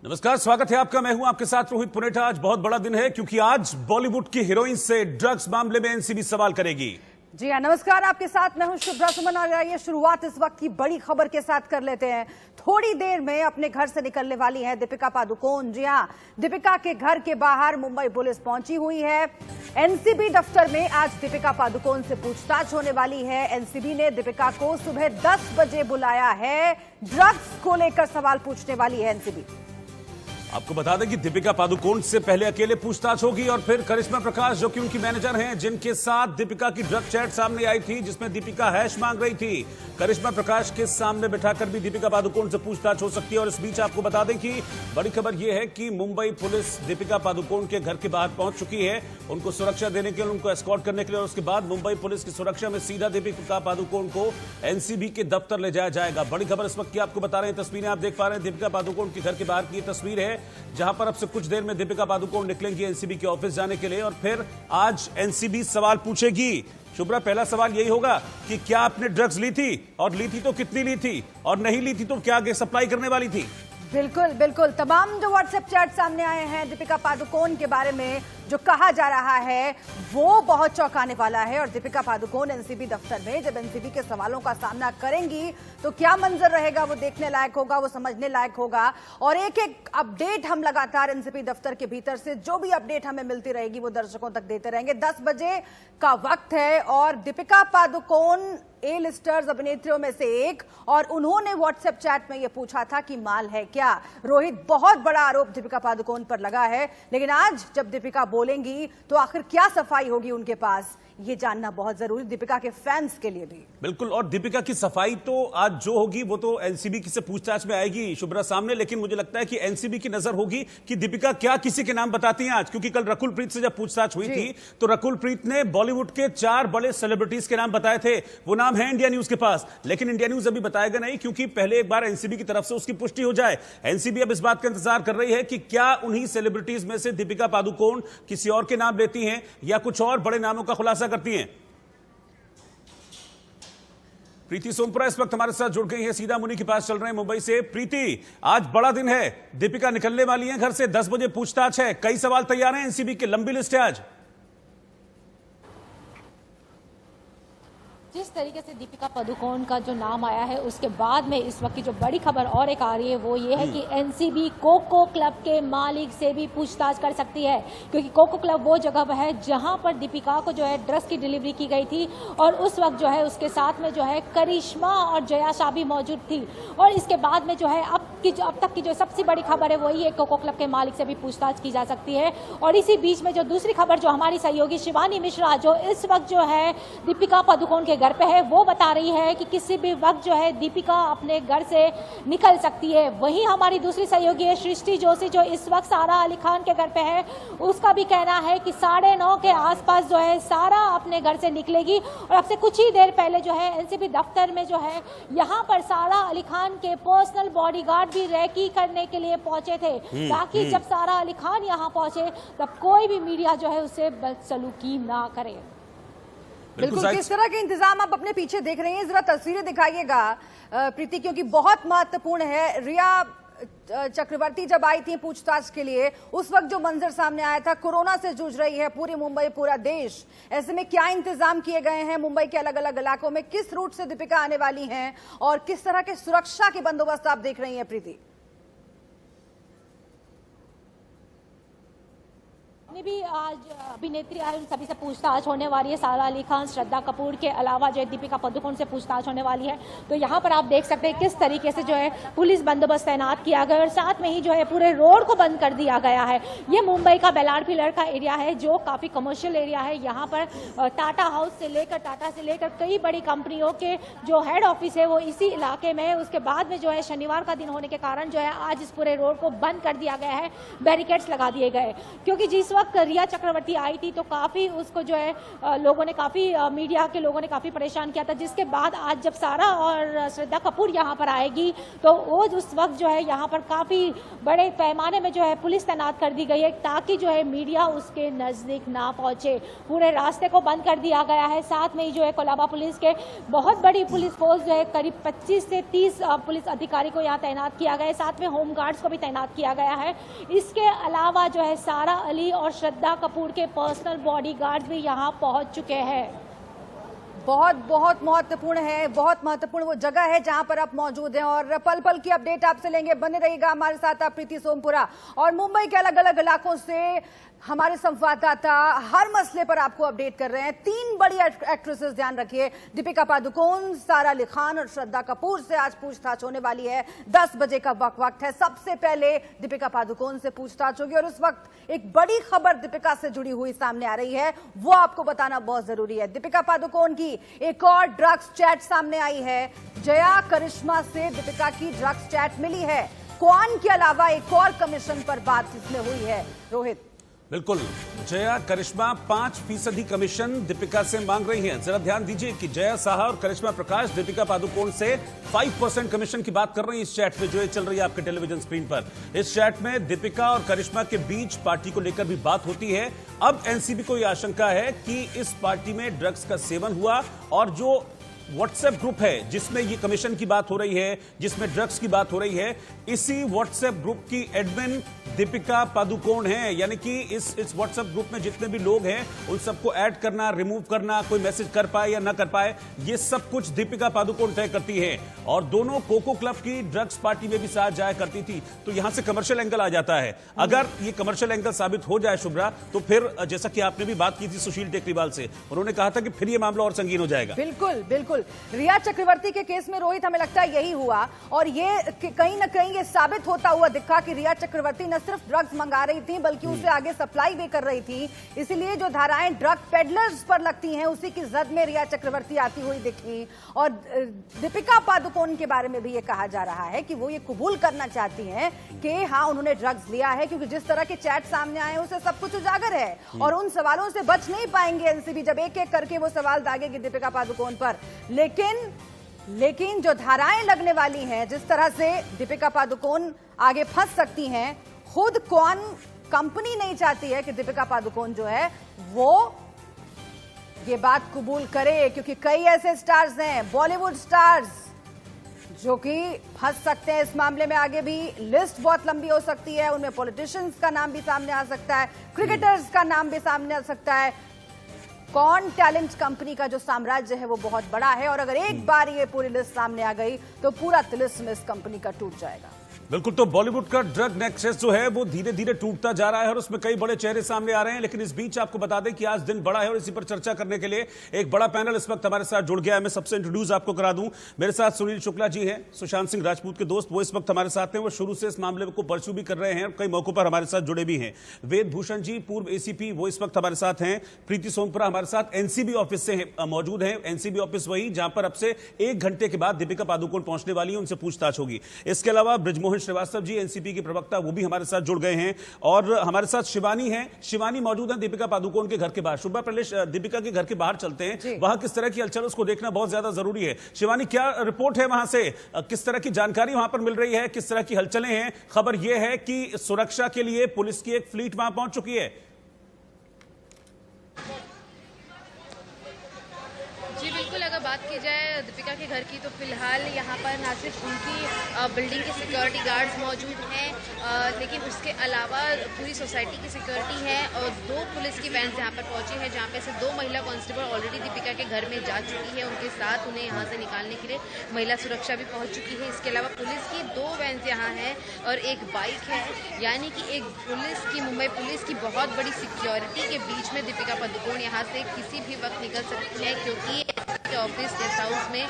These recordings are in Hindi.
नमस्कार, स्वागत है आपका। मैं हूं आपके साथ रोहित पुनेठा। आज बहुत बड़ा दिन है क्योंकि आज बॉलीवुड की हीरोइन से ड्रग्स मामले में एनसीबी सवाल करेगी। जी हाँ, नमस्कार, आपके साथ मैं हूं शुभ्रा सुमन। आ जाइए, शुरुआत इस वक्त की बड़ी खबर के साथ कर लेते हैं। थोड़ी देर में अपने घर से निकलने वाली है दीपिका पादुकोण। जी हाँ, दीपिका के घर के बाहर मुंबई पुलिस पहुंची हुई है। एनसीबी दफ्तर में आज दीपिका पादुकोण से पूछताछ होने वाली है। एनसीबी ने दीपिका को सुबह 10 बजे बुलाया है। ड्रग्स को लेकर सवाल पूछने वाली है एनसीबी। आपको बता दें कि दीपिका पादुकोण से पहले अकेले पूछताछ होगी और फिर करिश्मा प्रकाश, जो कि उनकी मैनेजर हैं, जिनके साथ दीपिका की ड्रग चैट सामने आई थी जिसमें दीपिका हैश मांग रही थी, करिश्मा प्रकाश के सामने बिठाकर भी दीपिका पादुकोण से पूछताछ हो सकती है। और इस बीच आपको बता दें कि बड़ी खबर यह है कि मुंबई पुलिस दीपिका पादुकोण के घर के बाहर पहुंच चुकी है, उनको सुरक्षा देने के लिए, उनको एस्कॉर्ट करने के लिए। और उसके बाद मुंबई पुलिस की सुरक्षा में सीधा दीपिका पादुकोण को एनसीबी के दफ्तर ले जाया जाएगा। बड़ी खबर इस वक्त की आपको बता रहे हैं, तस्वीरें आप देख पा रहे हैं। दीपिका पादुकोण के घर के बाहर की तस्वीर है जहां पर अब से कुछ देर में दीपिका पादुकोण निकलेंगी एनसीबी के ऑफिस जाने के लिए और फिर आज एनसीबी सवाल पूछेगी। शुभ्रा, पहला सवाल यही होगा कि क्या आपने ड्रग्स ली थी, और ली थी तो कितनी ली थी, और नहीं ली थी तो क्या आगे सप्लाई करने वाली थी। बिल्कुल बिल्कुल, तमाम जो व्हाट्सएप चैट सामने आए हैं दीपिका पादुकोण के बारे में, जो कहा जा रहा है वो बहुत चौंकाने वाला है। और दीपिका पादुकोण एनसीबी दफ्तर में जब एनसीबी के सवालों का सामना करेंगी तो क्या मंजर रहेगा, वो देखने लायक होगा, वो समझने लायक होगा। और एक एक अपडेट हम लगातार एनसीबी दफ्तर के भीतर से जो भी अपडेट हमें मिलती रहेगी वो दर्शकों तक देते रहेंगे। 10 बजे का वक्त है और दीपिका पादुकोण ए लिस्टर्स अभिनेत्रियों में से एक, और उन्होंने व्हाट्सएप चैट में यह पूछा था कि माल है क्या। रोहित, बहुत बड़ा आरोप दीपिका पादुकोण पर लगा है, लेकिन आज जब दीपिका बोलेंगी तो आखिर क्या सफाई होगी उनके पास, ये जानना बहुत जरूरी दीपिका के फैंस के लिए भी। बिल्कुल, और दीपिका की सफाई तो आज जो होगी वो तो एनसीबी से पूछताछ में आएगी शुभ्रा सामने, लेकिन मुझे लगता है कि एनसीबी की नजर होगी कि दीपिका क्या किसी के नाम बताती हैं आज, क्योंकि कल रकुल प्रीत से जब पूछताछ हुई थी तो रकुल प्रीत ने बॉलीवुड के 4 बड़े सेलिब्रिटीज के नाम बताए थे। वो नाम है इंडिया न्यूज के पास, लेकिन इंडिया न्यूज अभी बताएगा नहीं क्योंकि पहले एक बार एनसीबी की तरफ से उसकी पुष्टि हो जाए। एनसीबी अब इस बात का इंतजार कर रही है कि क्या उन्हीं सेलिब्रिटीज में से दीपिका पादुकोण किसी और के नाम लेती हैं या कुछ और बड़े नामों का खुलासा करती हैं। प्रीति सोमपुरा इस वक्त हमारे साथ जुड़ गई है, सीधा मुनि के पास चल रहे हैं मुंबई से। प्रीति, आज बड़ा दिन है, दीपिका निकलने वाली हैं घर से, 10 बजे पूछताछ है, कई सवाल तैयार हैं एनसीबी की, लंबी लिस्ट है आज। जिस तरीके से दीपिका पादुकोण का जो नाम आया है उसके बाद में इस वक्त की जो बड़ी खबर और एक आ रही है वो ये है कि एनसीबी कोको क्लब के मालिक से भी पूछताछ कर सकती है, क्योंकि कोको क्लब वो जगह है जहां पर दीपिका को जो है ड्रग्स की डिलीवरी की गई थी और उस वक्त जो है उसके साथ में जो है करिश्मा और जया शाह भी मौजूद थी। और इसके बाद में जो है अब तक की जो सबसे बड़ी खबर है वही है, कोको क्लब के मालिक से भी पूछताछ की जा सकती है। और इसी बीच में जो दूसरी खबर जो हमारी सहयोगी शिवानी मिश्रा जो इस वक्त जो है दीपिका पादुकोण के घर पे है वो बता रही है कि किसी भी वक्त जो है दीपिका अपने घर से निकल सकती है। वहीं हमारी दूसरी सहयोगी है सृष्टि जोशी जो इस वक्त सारा अली खान के घर पे है, उसका भी कहना है कि 9:30 के आसपास जो है सारा अपने घर से निकलेगी। और अब से कुछ ही देर पहले जो है एनसीबी दफ्तर में जो है यहाँ पर सारा अली खान के पर्सनल बॉडीगार्ड भी रेकी करने के लिए पहुंचे थे, ताकि जब सारा अली खान यहाँ पहुंचे तब कोई भी मीडिया जो है उससे बदसलूकी ना करे। बिल्कुल, किस तरह के इंतजाम आप अपने पीछे देख रहे हैं, जरा तस्वीरें दिखाइएगा प्रीति, क्योंकि बहुत महत्वपूर्ण है। रिया चक्रवर्ती जब आई थी पूछताछ के लिए उस वक्त जो मंजर सामने आया था, कोरोना से जूझ रही है पूरी मुंबई, पूरा देश, ऐसे में क्या इंतजाम किए गए हैं मुंबई के अलग अलग इलाकों में, किस रूट से दीपिका आने वाली हैं और किस तरह के सुरक्षा के बंदोबस्त आप देख रही हैं प्रीति। भी आज अभिनेत्री आई, उन सभी से पूछताछ होने वाली है। सारा अली खान, श्रद्धा कपूर के अलावा जो है दीपिका पादुकोण से पूछताछ होने वाली है। तो यहाँ पर आप देख सकते हैं किस तरीके से जो है पुलिस बंदोबस्त तैनात किया गया और साथ में ही जो है पूरे रोड को बंद कर दिया गया है। ये मुंबई का बेलाड पिलर का एरिया है जो काफी कमर्शियल एरिया है। यहाँ पर टाटा हाउस से लेकर टाटा से लेकर कई बड़ी कंपनियों के जो हेड ऑफिस है वो इसी इलाके में है। उसके बाद में जो है शनिवार का दिन होने के कारण जो है आज इस पूरे रोड को बंद कर दिया गया है, बैरिकेड्स लगा दिए गए, क्योंकि जिस वक्त रिया चक्रवर्ती आई थी तो काफी उसको जो है लोगों ने काफी मीडिया के लोगों ने काफी परेशान किया था, जिसके बाद आज जब सारा और श्रद्धा कपूर यहाँ पर आएगी तो वो उस वक्त जो है यहाँ पर काफी बड़े पैमाने में जो है पुलिस तैनात कर दी गई है ताकि जो है मीडिया उसके नजदीक ना पहुंचे। पूरे रास्ते को बंद कर दिया गया है। साथ में ही जो है कोलाबा पुलिस के बहुत बड़ी पुलिस फोर्स जो है करीब 25 से 30 पुलिस अधिकारी को यहाँ तैनात किया गया है। साथ में होम गार्ड्स को भी तैनात किया गया है। इसके अलावा जो है सारा अली और श्रद्धा कपूर के पर्सनल बॉडीगार्ड्स भी यहाँ पहुंच चुके हैं। बहुत बहुत महत्वपूर्ण है, बहुत महत्वपूर्ण वो जगह है जहां पर आप मौजूद हैं और पल पल की अपडेट आपसे लेंगे। बने रहिएगा हमारे साथ। आप प्रीति सोमपुरा और मुंबई के अलग अलग इलाकों से हमारे संवाददाता हर मसले पर आपको अपडेट कर रहे हैं। 3 बड़ी एक्ट्रेसेस, ध्यान रखिए, दीपिका पादुकोण, सारा अली खान और श्रद्धा कपूर से आज पूछताछ होने वाली है। 10 बजे का वक्त है। सबसे पहले दीपिका पादुकोण से पूछताछ होगी और उस वक्त एक बड़ी खबर दीपिका से जुड़ी हुई सामने आ रही है, वो आपको बताना बहुत जरूरी है। दीपिका पादुकोण की एक और ड्रग्स चैट सामने आई है। जया करिश्मा से दीपिका की ड्रग्स चैट मिली है। क्वान के अलावा एक और कमीशन पर बात इसमें हुई है। रोहित, बिल्कुल, जया करिश्मा 5% कमीशन दीपिका से मांग रही हैं। जरा ध्यान दीजिए कि जया साहा और करिश्मा प्रकाश दीपिका पादुकोण से 5% कमीशन की बात कर रही हैं इस चैट में जो ये चल रही है आपके टेलीविजन स्क्रीन पर। इस चैट में दीपिका और करिश्मा के बीच पार्टी को लेकर भी बात होती है। अब एनसीबी को यह आशंका है कि इस पार्टी में ड्रग्स का सेवन हुआ और जो व्हाट्सएप ग्रुप है जिसमें ये कमीशन की बात हो रही है, जिसमें ड्रग्स की बात हो रही है, इसी व्हाट्सएप ग्रुप की एडमिन दीपिका पादुकोण है। यानी कि इस व्हाट्सएप ग्रुप में जितने भी लोग हैं उन सबको ऐड करना, रिमूव करना, कोई मैसेज कर पाए या ना कर पाए, ये सब कुछ दीपिका पादुकोण तय करती है। और दोनों कोको क्लब की ड्रग्स पार्टी में भी साथ जाया करती थी। तो यहां से कमर्शियल एंगल आ जाता है। अगर ये कमर्शियल एंगल साबित हो जाए शुभ्रा, तो फिर जैसा कि आपने भी बात की थी सुशील टेकरीवाल से, उन्होंने कहा था कि फिर ये मामला और संगीन हो जाएगा। बिल्कुल बिल्कुल। रिया चक्रवर्ती के केस में रोहित हमें लगता है यही हुआ और ये कहीं ना कहीं ये साबित होता हुआ दिखा कि रिया चक्रवर्ती न सिर्फ ड्रग्स मंगा रही थी बल्कि उसे आगे सप्लाई भी कर रही थी। इसलिए जो धाराएं ड्रग पेडलर्स पर लगती हैं उसी की जद में रिया चक्रवर्ती आती हुई दिखी। और दीपिका पादुकोण के बारे में भी ये कहा जा रहा है कि वो ये कबूल करना चाहती हैं कि हाँ उन्होंने ड्रग्स लिया है, क्योंकि जिस तरह के चैट सामने आए उसे सब कुछ उजागर है और उन सवालों से बच नहीं पाएंगे एनसीबी जब एक एक करके वो सवाल दागेगी दीपिका पादुकोण पर। लेकिन जो धाराएं लगने वाली हैं, जिस तरह से दीपिका पादुकोण आगे फंस सकती हैं, खुद कौन कंपनी नहीं चाहती है कि दीपिका पादुकोण जो है वो ये बात कबूल करे, क्योंकि कई ऐसे स्टार्स हैं, बॉलीवुड स्टार्स, जो कि फंस सकते हैं इस मामले में। आगे भी लिस्ट बहुत लंबी हो सकती है, उनमें पॉलिटिशियंस का नाम भी सामने आ सकता है, क्रिकेटर्स का नाम भी सामने आ सकता है। कौन टैलेंट कंपनी का जो साम्राज्य है वो बहुत बड़ा है और अगर एक बार ये पूरी लिस्ट सामने आ गई तो पूरा तिलिस्म इस कंपनी का टूट जाएगा। बिल्कुल, तो बॉलीवुड का ड्रग नेक्सस जो है वो धीरे धीरे टूटता जा रहा है और उसमें कई बड़े चेहरे सामने आ रहे हैं। लेकिन इस बीच आपको बता दें कि आज दिन बड़ा है और इसी पर चर्चा करने के लिए एक बड़ा पैनल इस वक्त हमारे साथ जुड़ गया है। मैं सबसे इंट्रोड्यूस आपको करा दूं, मेरे साथ सुनील शुक्ला जी हैं, सुशांत सिंह राजपूत के दोस्त, वो इस वक्त हमारे साथ हैं। वो शुरू से इस मामले को परस्यू भी कर रहे हैं, कई मौकों पर हमारे साथ जुड़े भी हैं। वेद भूषण जी, पूर्व एसीपी, वो इस वक्त हमारे साथ हैं। प्रीति सोमपुरा हमारे साथ एनसीबी ऑफिस से मौजूद है। एनसीबी ऑफिस वही जहां पर अब से 1 घंटे के बाद दीपिका पादुकोण पहुंचने वाली है, उनसे पूछताछ होगी। इसके अलावा ब्रिजमोहन श्रीवास्तव जी, एनसीपी के प्रवक्ता, वो भी हमारे साथ जुड़ गए हैं। और हमारे साथ शिवानी है, शिवानी मौजूद है दीपिका पादुकोण के घर के बाहर। शुभा, पहले दीपिका के घर के बाहर चलते हैं, वहां किस तरह की हलचल उसको देखना बहुत ज्यादा जरूरी है। शिवानी, क्या रिपोर्ट है वहां से, किस तरह की जानकारी वहां पर मिल रही है, किस तरह की हलचलें हैं? खबर यह है कि सुरक्षा के लिए पुलिस की एक फ्लीट वहां पहुंच चुकी है। जी बिल्कुल, अगर बात की जाए दीपिका के घर की तो फिलहाल यहाँ पर ना सिर्फ उनकी बिल्डिंग के सिक्योरिटी गार्ड्स मौजूद हैं, लेकिन उसके अलावा पूरी सोसाइटी की सिक्योरिटी है और 2 पुलिस की वैन्स यहाँ पर पहुंची हैं, जहाँ पे से 2 महिला कांस्टेबल ऑलरेडी दीपिका के घर में जा चुकी है। उनके साथ उन्हें यहाँ से निकालने के लिए महिला सुरक्षा भी पहुँच चुकी है। इसके अलावा पुलिस की 2 वैन्स यहाँ हैं और एक बाइक है, यानी कि एक मुंबई पुलिस की बहुत बड़ी सिक्योरिटी के बीच में दीपिका पादुकोण यहाँ से किसी भी वक्त निकल सकती है, क्योंकि ऑफिस गेस्ट हाउस में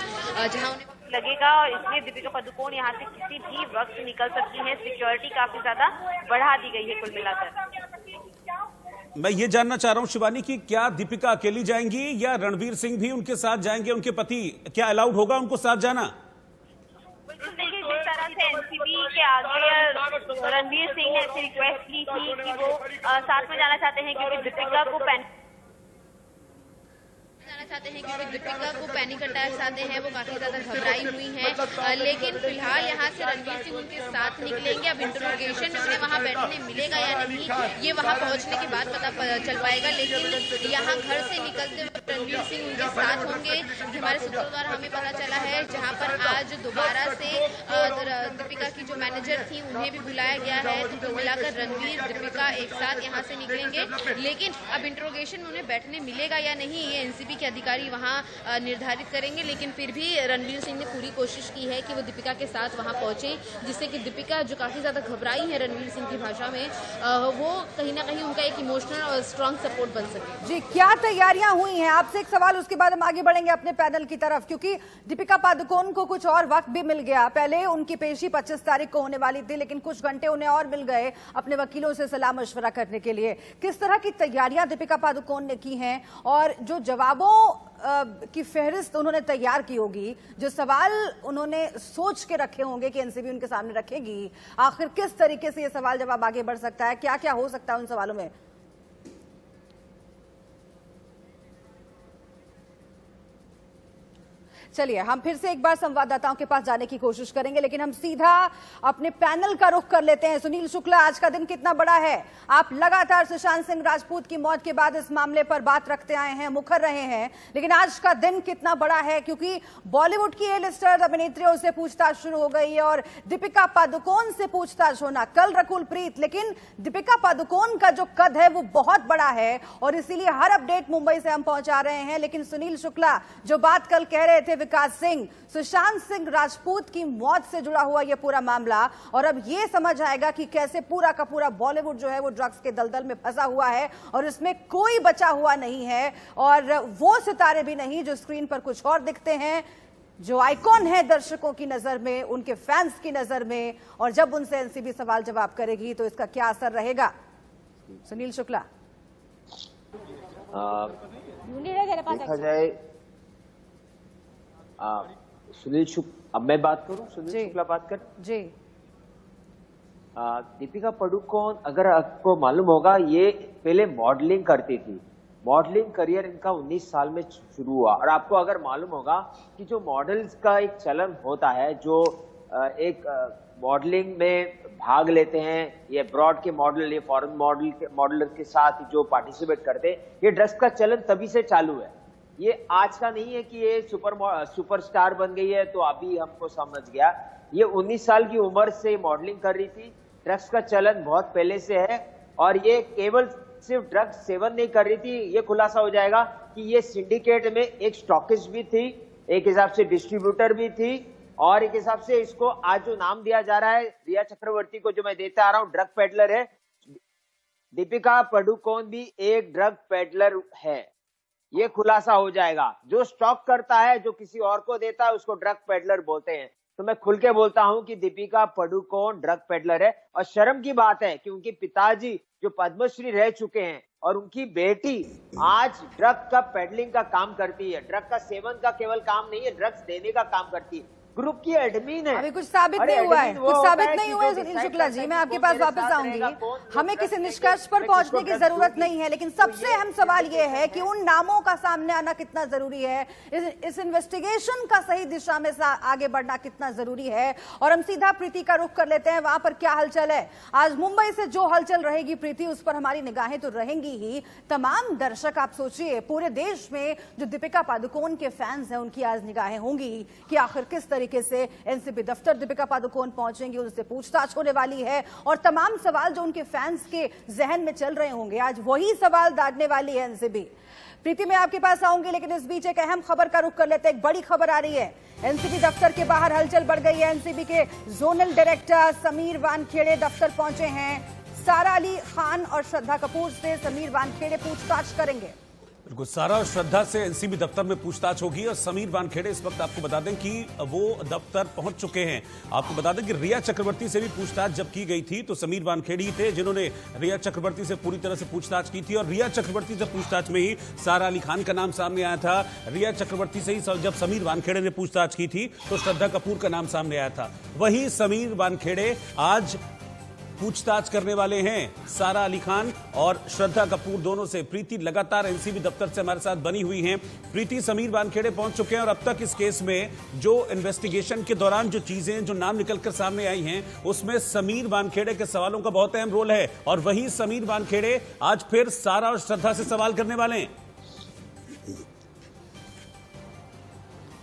जहां उन्हें लगेगा और इसलिए दीपिका पादुकोण यहाँ से किसी भी वक्त निकल सकती है। सिक्योरिटी काफी ज्यादा बढ़ा दी गई है कुल मिलाकर। मैं ये जानना चाह रहा हूं शिवानी की, क्या दीपिका अकेली जाएंगी या रणवीर सिंह भी उनके साथ जाएंगे? उनके पति, क्या अलाउड होगा उनको साथ जाना? देखिए, जिस तरह से एनसीबी के आगे रणवीर सिंह ने ऐसी रिक्वेस्ट की थी कि वो साथ में जाना चाहते हैं क्योंकि दीपिका को पैनिक अटैक्स आते हैं, वो काफी ज्यादा घबराई हुई हैं, लेकिन फिलहाल यहाँ से रणवीर सिंह उनके साथ निकलेंगे। अब इंटरोगेशन में उन्हें वहाँ बैठने मिलेगा या नहीं, ये वहाँ पहुँचने के बाद पता चल पाएगा, लेकिन यहाँ घर से निकलते हुए रणवीर सिंह उनके साथ होंगे। हमारे सूत्रों द्वारा हमें पता चला है, जहाँ पर आज दोबारा से दीपिका की जो मैनेजर थी उन्हें भी बुलाया गया है, तो कुल मिलाकर रणवीर दीपिका एक साथ यहाँ से निकलेंगे। लेकिन अब इंटरोगेशन में उन्हें बैठने मिलेगा या नहीं, ये एनसीबी के अधिकारी वहाँ निर्धारित करेंगे, लेकिन फिर भी रणवीर सिंह ने पूरी कोशिश की है कि वो दीपिका के साथ वहाँ पहुंचे, जिससे कि दीपिका जो काफी ज्यादा घबराई है रणवीर सिंह की भाषा में, वो कहीं ना कहीं उनका एक इमोशनल और स्ट्रॉन्ग सपोर्ट बन सके। जी, क्या तैयारियां हुई हैं? आपसे एक सवाल, उसके बाद हम आगे बढ़ेंगे अपने पैनल की तरफ, क्योंकि दीपिका पादुकोण को कुछ और वक्त भी मिल गया। पहले उनकी पेशी 25 तारीख को होने वाली थी, लेकिन कुछ घंटे उन्हें और मिल गए अपने वकीलों से सलाह मशवरा करने के लिए। किस तरह की तैयारियां दीपिका पादुकोण ने की हैं, और जो जवाबों की फहरिस्त उन्होंने तैयार की होगी, जो सवाल उन्होंने सोच के रखे होंगे कि एनसीबी उनके सामने रखेगी, आखिर किस तरीके से ये सवाल जवाब आगे बढ़ सकता है, क्या क्या हो सकता है उन सवालों में? चलिए हम फिर से एक बार संवाददाताओं के पास जाने की कोशिश करेंगे, लेकिन हम सीधा अपने पैनल का रुख कर लेते हैं। सुनील शुक्ला, आज का दिन कितना बड़ा है? आप लगातार सुशांत सिंह राजपूत की मौत के बाद इस मामले पर बात रखते आए हैं, मुखर रहे हैं, लेकिन आज का दिन कितना बड़ा है? क्योंकि बॉलीवुड की ए लिस्टर अभिनेत्रियों से पूछताछ शुरू हो गई है और दीपिका पादुकोण से पूछताछ होना, कल रकुल प्रीत, लेकिन दीपिका पादुकोण का जो कद है वो बहुत बड़ा है और इसीलिए हर अपडेट मुंबई से हम पहुंचा रहे हैं। लेकिन सुनील शुक्ला, जो बात कल कह रहे थे विकास सिंह, सुशांत सिंह राजपूत की मौत से जुड़ा हुआ यह पूरा मामला, और अब यह समझ आएगा कि कैसे पूरा का पूरा बॉलीवुड जो है वो ड्रग्स के दलदल में फंसा हुआ है और इसमें कोई बचा हुआ नहीं है, और वो सितारे भी नहीं जो स्क्रीन पर कुछ और दिखते हैं, जो आइकॉन है दर्शकों की नजर में, उनके फैंस की नजर में, और जब उनसे एनसीबी सवाल जवाब करेगी तो इसका क्या असर रहेगा? सुनील शुक्ला, देखा जाए सुनील अब मैं बात करूं, सुनील शुक्ला बात कर जी। दीपिका पादुकोण, अगर आपको मालूम होगा, ये पहले मॉडलिंग करती थी। मॉडलिंग करियर इनका 19 साल में शुरू हुआ, और आपको अगर मालूम होगा कि जो मॉडल्स का एक चलन होता है, जो एक मॉडलिंग में भाग लेते हैं, ये अब्रॉड के मॉडल, ये फॉरेन मॉडलर के साथ जो पार्टिसिपेट करते हैं, ये ड्रग्स का चलन तभी से चालू है। ये आज का नहीं है कि ये सुपरस्टार बन गई है तो अभी हमको समझ गया। ये 19 साल की उम्र से मॉडलिंग कर रही थी। ड्रग्स का चलन बहुत पहले से है, और ये केवल सिर्फ ड्रग्स सेवन नहीं कर रही थी, ये खुलासा हो जाएगा कि ये सिंडिकेट में एक स्टॉकिस्ट भी थी, एक हिसाब से डिस्ट्रीब्यूटर भी थी, और एक हिसाब से इसको आज जो नाम दिया जा रहा है रिया चक्रवर्ती को, जो मैं देता आ रहा हूँ, ड्रग पेडलर है। दीपिका पादुकोण भी एक ड्रग पेडलर है, ये खुलासा हो जाएगा। जो स्टॉक करता है, जो किसी और को देता है, उसको ड्रग पेडलर बोलते हैं। तो मैं खुल के बोलता हूं कि दीपिका पादुकोण ड्रग पेडलर है, और शर्म की बात है कि उनके पिताजी जो पद्मश्री रह चुके हैं और उनकी बेटी आज ड्रग का पेडलिंग का काम करती है। ड्रग का सेवन का केवल काम नहीं है, ड्रग्स देने का काम करती है। ग्रुप की एडमिन है। अभी कुछ साबित नहीं हुआ है, कुछ साबित नहीं हुआ है सुनील शुक्ला जी। मैं आपके पास वापस आऊंगी। हमें किसी निष्कर्ष पर पहुंचने की जरूरत नहीं है, लेकिन सबसे अहम सवाल यह है कि उन नामों का सामने आना कितना जरूरी है, इस इन्वेस्टिगेशन का सही दिशा में आगे बढ़ना कितना जरूरी है। और हम सीधा प्रीति का रुख कर लेते हैं, वहां पर क्या हलचल है। आज मुंबई से जो हलचल रहेगी प्रीति, उस पर हमारी निगाहें तो रहेंगी ही। तमाम दर्शक, आप सोचिए, पूरे देश में जो दीपिका पादुकोण के फैंस हैं, उनकी आज निगाहें होंगी कि आखिर किस तरीके से एनसीबी दफ्तर दीपिका पादुकोण पहुंचेंगे, उनसे पूछताछ होने वाली है, और तमाम सवाल जो उनके फैंस के जहन में चल रहे होंगे, आज वही सवाल दागने वाली है एनसीबी। प्रीति, मैं आपके पास आऊंगी, लेकिन इस बीच एक अहम खबर का रुख कर लेते हैं। एक बड़ी खबर आ रही है, एनसीबी दफ्तर के बाहर हलचल बढ़ गई है। एनसीबी के जोनल डायरेक्टर समीर वानखेड़े दफ्तर पहुंचे हैं। सारा अली खान और श्रद्धा कपूर से समीर वानखेड़े पूछताछ करेंगे। बिल्कुल, सारा और श्रद्धा से एनसीबी दफ्तर में पूछताछ होगी और समीर वानखेड़े इस वक्त आपको बता दें कि वो दफ्तर पहुंच चुके हैं। आपको बता दें कि रिया चक्रवर्ती से भी पूछताछ जब की गई थी तो समीर वानखेड़े ही थे जिन्होंने रिया चक्रवर्ती से पूरी तरह से पूछताछ की थी और रिया चक्रवर्ती से पूछताछ में ही सारा अली खान का नाम सामने आया था। रिया चक्रवर्ती से ही जब समीर वानखेड़े ने पूछताछ की थी तो श्रद्धा कपूर का नाम सामने आया था। वही समीर वानखेड़े आज पूछताछ करने वाले हैं सारा अली खान और श्रद्धा कपूर दोनों से। प्रीति लगातार एनसीबी दफ्तर से हमारे साथ बनी हुई हैं। प्रीति, समीर वानखेड़े पहुंच चुके हैं और अब तक इस केस में जो इन्वेस्टिगेशन के दौरान जो चीजें जो नाम निकलकर सामने आई हैं उसमें समीर वानखेड़े के सवालों का बहुत अहम रोल है और वही समीर वानखेड़े आज फिर सारा और श्रद्धा से सवाल करने वाले हैं।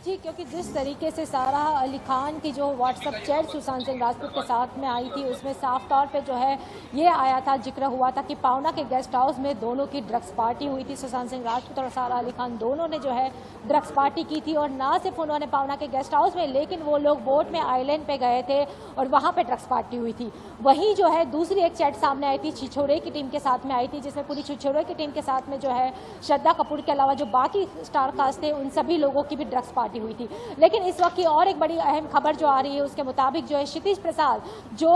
जी, क्योंकि जिस तरीके से सारा अली खान की जो व्हाट्सएप चैट सुशांत सिंह राजपूत के साथ में आई थी उसमें साफ तौर पे जो है ये आया था, जिक्र हुआ था कि पावना के गेस्ट हाउस में दोनों की ड्रग्स पार्टी हुई थी। सुशांत सिंह राजपूत और सारा अली खान दोनों ने जो है ड्रग्स पार्टी की थी और ना सिर्फ उन्होंने पावना के गेस्ट हाउस में, लेकिन वो लोग बोट में आइलैंड पे गए थे और वहाँ पे ड्रग्स पार्टी हुई थी। वहीं जो है दूसरी एक चैट सामने आई थी छिछोरे की टीम के साथ में आई थी, जिसमें पूरी छिछोरे की टीम के साथ में जो है श्रद्धा कपूर के अलावा जो बाकी स्टार कास्ट थे उन सभी लोगों की भी ड्रग्स पार्टी हुई थी। लेकिन इस वक्त की और एक बड़ी अहम खबर जो आ रही है उसके मुताबिक जो है क्षितिज प्रसाद जो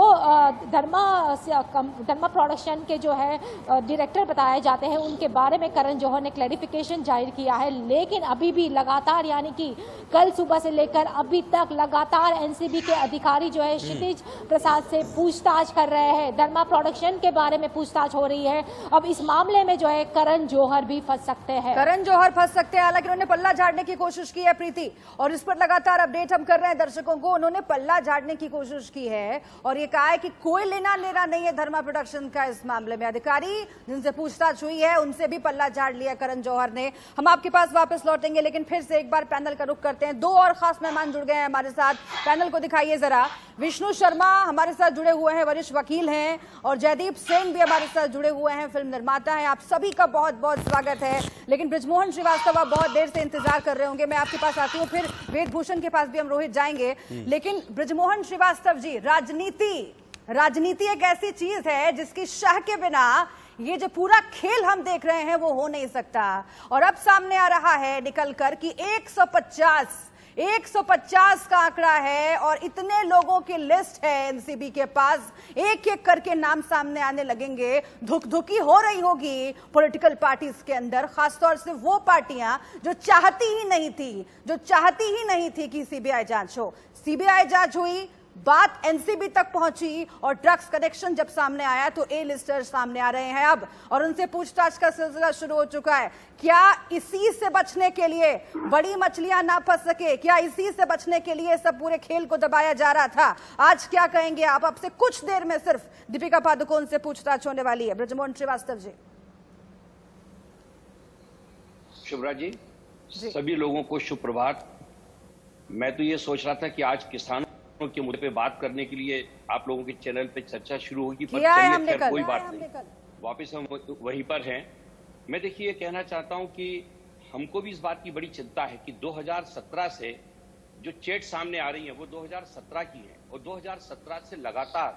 धर्मा प्रोडक्शन के जो है डायरेक्टर बताए जाते हैं उनके बारे में करण जौहर ने क्लैरिफिकेशन जाहिर किया है। लेकिन अभी भी लगातार, यानी कि कल सुबह से लेकर अभी तक लगातार एनसीबी के अधिकारी जो है क्षितिज प्रसाद से पूछताछ कर रहे हैं। धर्मा प्रोडक्शन के बारे में पूछताछ हो रही है। अब इस मामले में जो है करण जौहर भी फंस सकते हैं। करण जौहर फंस सकते हैं, हालांकि उन्होंने पल्ला झाड़ने की कोशिश की है प्रीति, और इस पर लगातार अपडेट हम कर रहे हैं दर्शकों को। उन्होंने पल्ला झाड़ने की कोशिश की है और ये कहा है कि कोई लेना देना नहीं है धर्मा प्रोडक्शन का इस मामले में। अधिकारी जिनसे पूछताछ हुई है उनसे भी पल्ला झाड़ लिया करण जौहर ने। हम आपके पास वापस लौटेंगे, लेकिन फिर से एक बार पैनल का रुख करते हैं। दो और खास मेहमान जुड़ गए हैं हमारे साथ, पैनल को दिखाइए जरा। विष्णु शर्मा हमारे साथ जुड़े हुए हैं, वरिष्ठ वकील हैं, और जयदीप सेन भी हमारे साथ जुड़े हुए हैं, फिल्म निर्माता हैं। आप सभी का बहुत बहुत स्वागत है। लेकिन बृजमोहन श्रीवास्तव आप बहुत देर से इंतजार कर रहे होंगे, मैं आपके पास आती हूँ, फिर वेदभूषण के पास भी हम रोहित जाएंगे। लेकिन बृजमोहन श्रीवास्तव जी, राजनीति एक ऐसी चीज है जिसकी शह के बिना ये जो पूरा खेल हम देख रहे हैं वो हो नहीं सकता। और अब सामने आ रहा है निकलकर कि 150 का आंकड़ा है और इतने लोगों की लिस्ट है एनसीबी के पास, एक एक करके नाम सामने आने लगेंगे। धुकधुकी हो रही होगी पॉलिटिकल पार्टीज के अंदर, खासतौर से वो पार्टियां जो चाहती ही नहीं थी कि सीबीआई जांच हो। सीबीआई जांच हुई, बात एनसीबी तक पहुंची और ड्रग्स कनेक्शन जब सामने आया तो ए लिस्टर्स सामने आ रहे हैं अब, और उनसे पूछताछ का सिलसिला शुरू हो चुका है। क्या इसी से बचने के लिए, बड़ी मछलियां ना फंस सके, क्या इसी से बचने के लिए सब पूरे खेल को दबाया जा रहा था? आज क्या कहेंगे आप? आपसे कुछ देर में सिर्फ दीपिका पादुकोण से पूछताछ होने वाली है। बृजमोहन श्रीवास्तव जी। शुभ्रा जी, सभी लोगों को शुभ प्रभात। मैं तो ये सोच रहा था कि आज किसानों के मुद्दे पे बात करने के लिए आप लोगों के चैनल पे चर्चा शुरू होगी, पर चलिए खैर कोई बात नहीं, वापस हम वहीं पर हैं। मैं देखिए ये कहना चाहता हूं कि हमको भी इस बात की बड़ी चिंता है कि 2017 से जो चैट सामने आ रही है वो 2017 की है, और 2017 से लगातार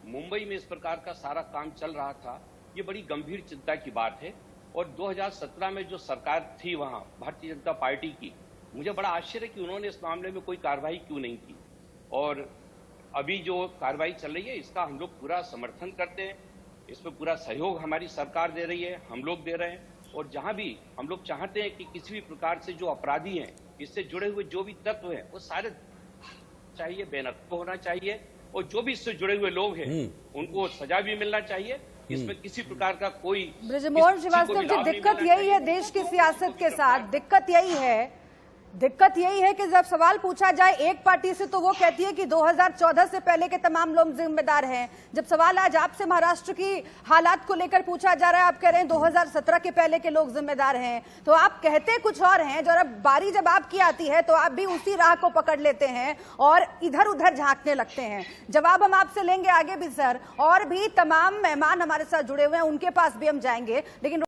मुंबई में इस प्रकार का सारा काम चल रहा था। ये बड़ी गंभीर चिंता की बात है। और 2017 में जो सरकार थी वहां भारतीय जनता पार्टी की, मुझे बड़ा आश्चर्य है कि उन्होंने इस मामले में कोई कार्रवाई क्यों नहीं की। और अभी जो कार्रवाई चल रही है इसका हम लोग पूरा समर्थन करते हैं, इसमें पूरा सहयोग हमारी सरकार दे रही है, हम लोग दे रहे हैं। और जहां भी हम लोग चाहते हैं कि किसी भी प्रकार से जो अपराधी हैं, इससे जुड़े हुए जो भी तत्व हैं, वो सारे चाहिए, बेनकाब होना चाहिए, और जो भी इससे जुड़े हुए लोग हैं उनको सजा भी मिलना चाहिए। इसमें किसी प्रकार का कोई। बृजमोहन श्रीवास्तव जी, दिक्कत यही है देश की सियासत के साथ, दिक्कत यही है कि जब सवाल पूछा जाए एक पार्टी से तो वो कहती है कि 2014 से पहले के तमाम लोग जिम्मेदार हैं। जब सवाल आज आपसे महाराष्ट्र की हालात को लेकर पूछा जा रहा है, आप कह रहे हैं 2017 के पहले के लोग जिम्मेदार हैं। तो आप कहते कुछ और हैं, जो अब बारी जब आपकी आती है तो आप भी उसी राह को पकड़ लेते हैं और इधर उधर झांकने लगते हैं। जवाब हम आपसे लेंगे आगे भी सर, और भी तमाम मेहमान हमारे साथ जुड़े हुए हैं, उनके पास भी हम जाएंगे, लेकिन